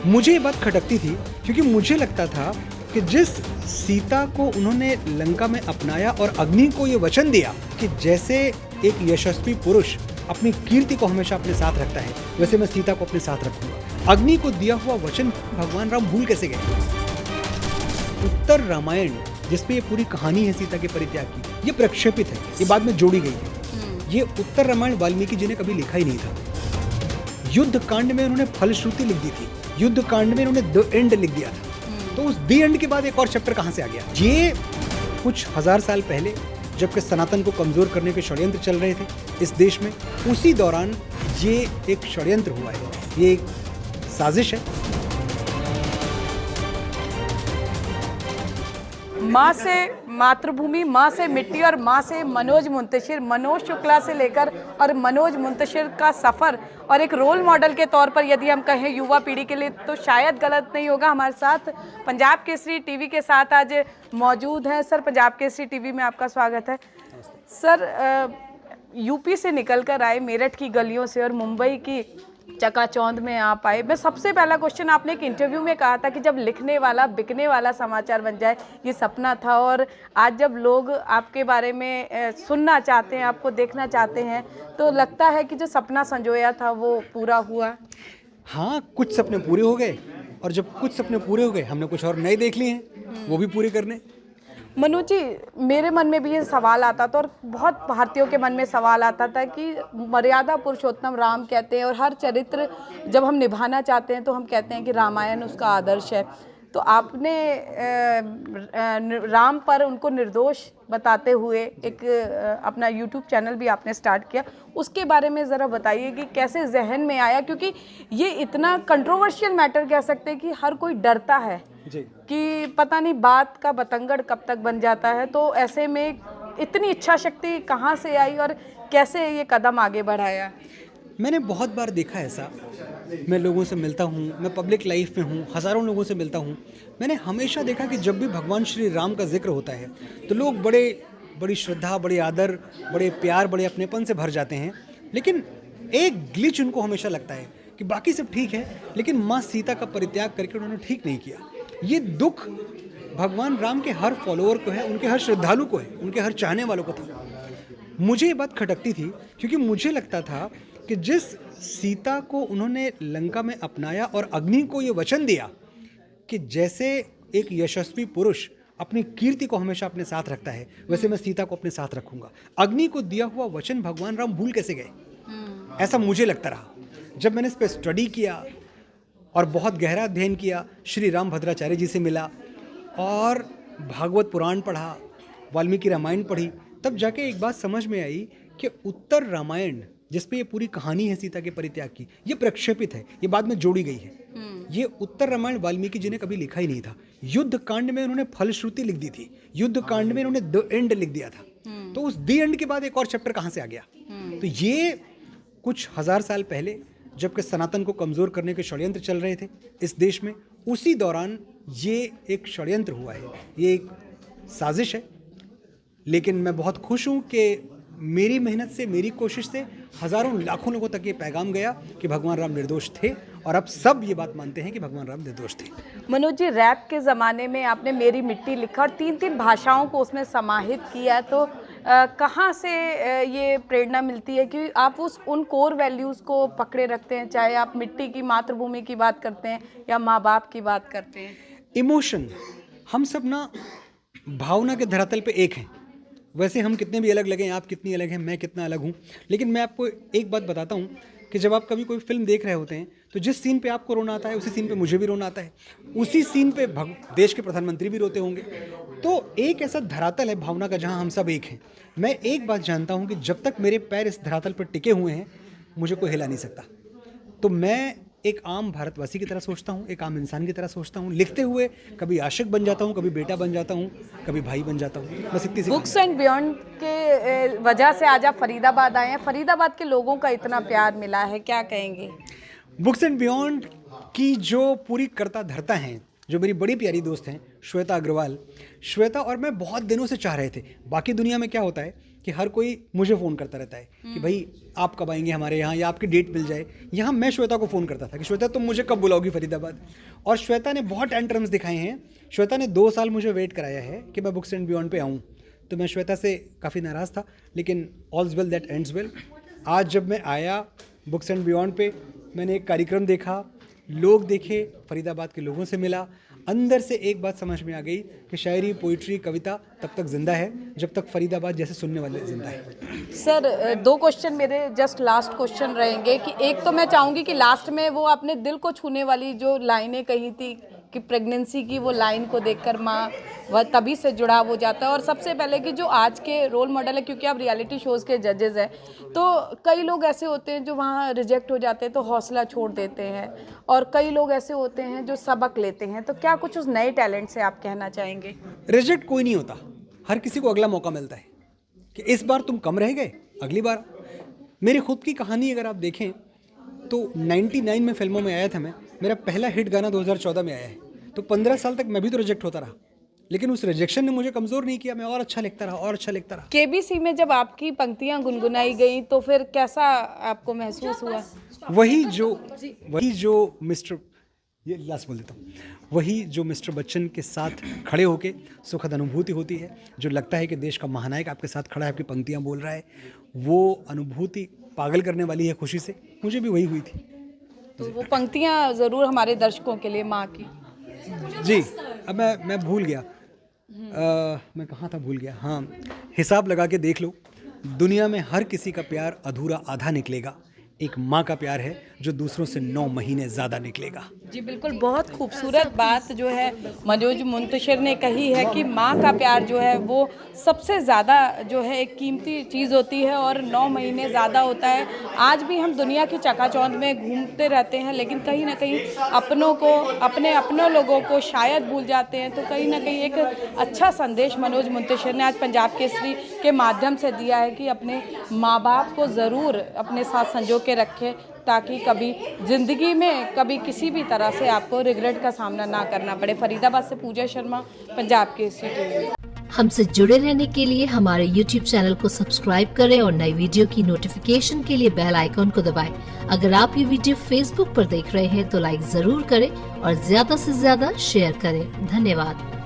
मुझे ये बात खटकती थी क्योंकि मुझे लगता था कि जिस सीता को उन्होंने लंका में अपनाया और अग्नि को ये वचन दिया कि जैसे एक यशस्वी पुरुष अपनी कीर्ति को हमेशा अपने साथ रखता है, वैसे मैं सीता को अपने साथ रखूंगा। अग्नि को दिया हुआ वचन भगवान राम भूल कैसे गए? उत्तर रामायण जिसपे ये पूरी कहानी है सीता के परित्याग की, ये प्रक्षेपित है, ये बाद में जोड़ी गई है। ये उत्तर रामायण वाल्मीकि जी ने कभी लिखा ही नहीं था। युद्ध कांड में उन्होंने फलश्रुति लिख दी थी, युद्ध कांड में उन्होंने द एंड लिख दिया था। तो उस द एंड के बाद एक और चैप्टर कहां से आ गया? ये कुछ हजार साल पहले जबकि सनातन को कमजोर करने के षड्यंत्र चल रहे थे इस देश में, उसी दौरान ये एक षड्यंत्र हुआ है, ये एक साजिश है। माँ से मातृभूमि, माँ से मिट्टी और माँ से मनोज मुंतशिर, मनोज शुक्ला से लेकर और मनोज मुंतशिर का सफ़र और एक रोल मॉडल के तौर पर यदि हम कहें युवा पीढ़ी के लिए तो शायद गलत नहीं होगा। हमारे साथ पंजाब केसरी टीवी के साथ आज मौजूद हैं। सर, पंजाब केसरी टीवी में आपका स्वागत है। सर, यूपी से निकल कर आए, मेरठ की गलियों से और मुंबई की चकाचौंध में आप आए। मैं सबसे पहला क्वेश्चन, आपने एक इंटरव्यू में कहा था कि जब लिखने वाला बिकने वाला समाचार बन जाए, ये सपना था, और आज जब लोग आपके बारे में सुनना चाहते हैं, आपको देखना चाहते हैं, तो लगता है कि जो सपना संजोया था वो पूरा हुआ। हाँ, कुछ सपने पूरे हो गए, और जब कुछ सपने पूरे हो गए हमने कुछ और नए देख लिए हैं, वो भी पूरे करने। मनोज जी, मेरे मन में भी ये सवाल आता था और बहुत भारतीयों के मन में सवाल आता था कि मर्यादा पुरुषोत्तम राम कहते हैं और हर चरित्र जब हम निभाना चाहते हैं तो हम कहते हैं कि रामायण उसका आदर्श है। तो आपने राम पर उनको निर्दोष बताते हुए एक अपना यूट्यूब चैनल भी आपने स्टार्ट किया, उसके बारे में ज़रा बताइए कि कैसे जहन में आया, क्योंकि ये इतना कंट्रोवर्शियल मैटर कह सकते हैं कि हर कोई डरता है जी। कि पता नहीं बात का बतंगड़ कब तक बन जाता है। तो ऐसे में इतनी इच्छा शक्ति कहाँ से आई और कैसे ये कदम आगे बढ़ाया? मैंने बहुत बार देखा ऐसा, मैं लोगों से मिलता हूँ, मैं पब्लिक लाइफ में हूँ, हज़ारों लोगों से मिलता हूँ। मैंने हमेशा देखा कि जब भी भगवान श्री राम का जिक्र होता है तो लोग बड़ी श्रद्धा, बड़े आदर, बड़े प्यार, बड़े अपनेपन से भर जाते हैं। लेकिन एक ग्लिच उनको हमेशा लगता है कि बाकी सब ठीक है, लेकिन माँ सीता का परित्याग करके उन्होंने ठीक नहीं किया। ये दुख भगवान राम के हर फॉलोअर को है, उनके हर श्रद्धालु को है, उनके हर चाहने वालों को था। मुझे ये बात खटकती थी क्योंकि मुझे लगता था कि जिस सीता को उन्होंने लंका में अपनाया और अग्नि को ये वचन दिया कि जैसे एक यशस्वी पुरुष अपनी कीर्ति को हमेशा अपने साथ रखता है, वैसे मैं सीता को अपने साथ रखूंगा। अग्नि को दिया हुआ वचन भगवान राम भूल कैसे गए? ऐसा मुझे लगता रहा। जब मैंने इस पर स्टडी किया और बहुत गहरा अध्ययन किया, श्री राम भद्राचार्य जी से मिला और भागवत पुराण पढ़ा, वाल्मीकि रामायण पढ़ी, तब जाके एक बात समझ में आई कि उत्तर रामायण जिसपे ये पूरी कहानी है सीता के परित्याग की, ये प्रक्षेपित है, ये बाद में जोड़ी गई है। ये उत्तर रामायण वाल्मीकि जी ने कभी लिखा ही नहीं था। युद्ध कांड में उन्होंने फलश्रुति लिख दी थी, युद्ध कांड में उन्होंने द एंड लिख दिया था। तो उस द एंड के बाद एक और चैप्टर कहां से आ गया? तो ये कुछ हजार साल पहले जबकि सनातन को कमजोर करने के षड्यंत्र चल रहे थे इस देश में, उसी दौरान ये एक षड्यंत्र हुआ है, ये एक साजिश है। लेकिन मैं बहुत खुश हूँ कि मेरी मेहनत से, मेरी कोशिश से हज़ारों लाखों लोगों तक ये पैगाम गया कि भगवान राम निर्दोष थे, और अब सब ये बात मानते हैं कि भगवान राम निर्दोष थे। मनोज जी, रैप के ज़माने में आपने मेरी मिट्टी लिखा और 3-3 भाषाओं को उसमें समाहित किया, तो कहाँ से ये प्रेरणा मिलती है कि आप उन कोर वैल्यूज़ को पकड़े रखते हैं, चाहे आप मिट्टी की, मातृभूमि की बात करते हैं या माँ बाप की बात करते हैं? इमोशन, हम सब ना भावना के धरातल पे एक हैं। वैसे हम कितने भी अलग लगें, आप कितनी अलग हैं, मैं कितना अलग हूँ, लेकिन मैं आपको एक बात बताता हूँ कि जब आप कभी कोई फिल्म देख रहे होते हैं तो जिस सीन पे आपको रोना आता है उसी सीन पे मुझे भी रोना आता है, उसी सीन पे देश के प्रधानमंत्री भी रोते होंगे। तो एक ऐसा धरातल है भावना का जहाँ हम सब एक हैं। मैं एक बात जानता हूँ कि जब तक मेरे पैर इस धरातल पर टिके हुए हैं मुझे कोई हिला नहीं सकता। तो मैं एक आम भारतवासी की तरह सोचता हूँ, एक आम इंसान की तरह सोचता हूँ। लिखते हुए कभी आशिक बन जाता हूँ, कभी बेटा बन जाता हूँ, कभी भाई बन जाता हूँ। बस इतनी सी बुक्स एंड बियॉन्ड के वजह से आज आप फरीदाबाद आए हैं। फरीदाबाद के लोगों का इतना प्यार मिला है, क्या कहेंगे? बुक्स एंड बियॉन्ड की जो पूरी कर्ता धर्ता हैं, जो मेरी बड़ी प्यारी दोस्त हैं श्वेता अग्रवाल, श्वेता और मैं बहुत दिनों से चाह रहे थे। बाकी दुनिया में क्या होता है कि हर कोई मुझे फ़ोन करता रहता है कि भाई आप कब आएंगे हमारे यहाँ, या आपकी डेट मिल जाए। यहाँ मैं श्वेता को फ़ोन करता था कि श्वेता तुम मुझे कब बुलाओगी फरीदाबाद, और श्वेता ने बहुत एंट्रम्स दिखाए हैं। श्वेता ने 2 साल मुझे वेट कराया है कि मैं बुक्स एंड बियॉन्ड पे आऊँ। तो मैं श्वेता से काफ़ी नाराज़ था, लेकिन ऑल्स वेल दैट एंड्स वेल। आज जब मैं आया बुक्स एंड बियॉन्ड पे, मैंने एक कार्यक्रम देखा, लोग देखे, फरीदाबाद के लोगों से मिला, अंदर से एक बात समझ में आ गई कि शायरी, पोइट्री, कविता तब तक जिंदा है जब तक फरीदाबाद जैसे सुनने वाले जिंदा है। सर 2 क्वेश्चन मेरे जस्ट लास्ट क्वेश्चन रहेंगे कि एक तो मैं चाहूँगी कि लास्ट में वो आपने दिल को छूने वाली जो लाइनें कही थी कि प्रेगनेंसी की, वो लाइन को देखकर माँ वह तभी से जुड़ाव हो जाता है। और सबसे पहले कि जो आज के रोल मॉडल है, क्योंकि आप रियलिटी शोज़ के जजेस हैं, तो कई लोग ऐसे होते हैं जो वहाँ रिजेक्ट हो जाते हैं तो हौसला छोड़ देते हैं, और कई लोग ऐसे होते हैं जो सबक लेते हैं। तो क्या कुछ उस नए टैलेंट से आप कहना चाहेंगे? रिजेक्ट कोई नहीं होता, हर किसी को अगला मौका मिलता है कि इस बार तुम कम रह गए, अगली बार। मेरी खुद की कहानी अगर आप देखें तो 99 में फिल्मों में आया था मैं, मेरा पहला हिट गाना 2014 में आया है। तो 15 साल तक मैं भी तो रिजेक्ट होता रहा, लेकिन उस रिजेक्शन ने मुझे कमज़ोर नहीं किया, मैं और अच्छा लिखता रहा और अच्छा लिखता रहा। केबीसी में जब आपकी पंक्तियाँ गुनगुनाई गई तो फिर कैसा आपको महसूस हुआ? वही जो मिस्टर, ये लास्ट बोल देता हूँ, वही जो मिस्टर बच्चन के साथ खड़े होके सुखद अनुभूति होती है, जो लगता है कि देश का महानायक आपके साथ खड़ा है, आपकी पंक्तियाँ बोल रहा है, वो अनुभूति पागल करने वाली है खुशी से। मुझे भी वही हुई थी। तो वो पंक्तियाँ ज़रूर हमारे दर्शकों के लिए माँ की। जी, अब मैं भूल गया, मैं कहाँ था, भूल गया। हाँ, हिसाब लगा के देख लो, दुनिया में हर किसी का प्यार अधूरा आधा निकलेगा, एक माँ का प्यार है जो दूसरों से 9 महीने ज़्यादा निकलेगा। जी बिल्कुल, बहुत खूबसूरत बात जो है मनोज मुंतशिर ने कही है कि माँ का प्यार जो है वो सबसे ज़्यादा जो है एक कीमती चीज़ होती है, और 9 महीने ज़्यादा होता है। आज भी हम दुनिया की चकाचौंध में घूमते रहते हैं, लेकिन कहीं ना कहीं अपनों को, अपनों लोगों को शायद भूल जाते हैं। तो कहीं ना कहीं एक अच्छा संदेश मनोज मुंतशिर ने आज पंजाब केसरी के माध्यम से दिया है कि अपने माँ बाप को ज़रूर अपने साथ संजो के रखें, ताकि कभी ज़िंदगी में कभी किसी भी तरह से आपको रिग्रेट का सामना ना करना पड़े। फरीदाबाद से पूजा शर्मा, पंजाब केसरी। हमसे जुड़े रहने के लिए हमारे YouTube चैनल को सब्सक्राइब करें और नई वीडियो की नोटिफिकेशन के लिए बेल आइकॉन को दबाएं। अगर आप ये वीडियो Facebook पर देख रहे हैं तो लाइक जरूर करें और ज्यादा से ज्यादा शेयर करें। धन्यवाद।